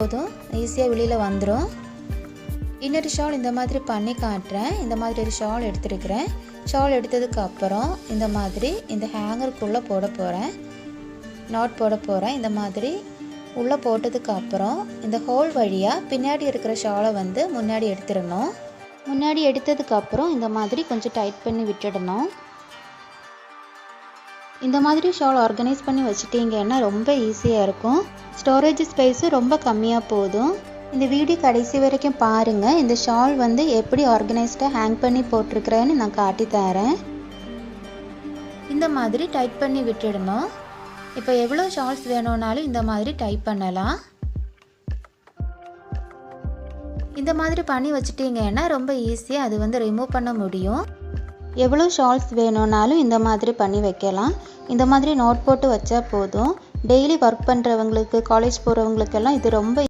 போதும் ஈஸியாக வெளியில் வந்துடும். இன்னொரு ஷால் இந்த மாதிரி பண்ணி காட்டுறேன். இந்த மாதிரி ஒரு ஷால் எடுத்துருக்கிறேன். ஷால் எடுத்ததுக்கு அப்புறம் இந்த மாதிரி இந்த ஹேங்கருக்குள்ளே போட போகிறேன். நாட் போட போகிறேன். இந்த மாதிரி உள்ளே போட்டதுக்கு அப்புறம் இந்த ஹோல் வழியாக பின்னாடி இருக்கிற ஷாலை வந்து முன்னாடி எடுத்துடணும். முன்னாடி எடுத்ததுக்கு அப்புறம் இந்த மாதிரி கொஞ்சம் டைட் பண்ணி விட்டுடணும். இந்த மாதிரி ஷால் ஆர்கனைஸ் பண்ணி வச்சுட்டீங்கன்னா ரொம்ப ஈஸியாக இருக்கும். ஸ்டோரேஜ் ஸ்பேஸும் ரொம்ப கம்மியாக போதும். இந்த வீடியோ கடைசி வரைக்கும் பாருங்கள். இந்த ஷால் வந்து எப்படி ஆர்கனைஸ்டாக ஹேங் பண்ணி போட்டிருக்கிறேன்னு நான் காட்டி தரேன். இந்த மாதிரி டைட் பண்ணி விட்டுடணும். இப்போ எவ்வளோ ஷால்ஸ் வேணும்னாலும் இந்த மாதிரி டைப் பண்ணலாம். இந்த மாதிரி பண்ணி வச்சுட்டீங்கன்னா ரொம்ப ஈஸியாக அது வந்து ரிமூவ் பண்ண முடியும். எவ்வளோ ஷால்ஸ் வேணும்னாலும் இந்த மாதிரி பண்ணி வைக்கலாம். இந்த மாதிரி நோட் போட்டு வச்சா போதும். டெய்லி ஒர்க் பண்ணுறவங்களுக்கு, காலேஜ் போகிறவங்களுக்கெல்லாம் இது ரொம்ப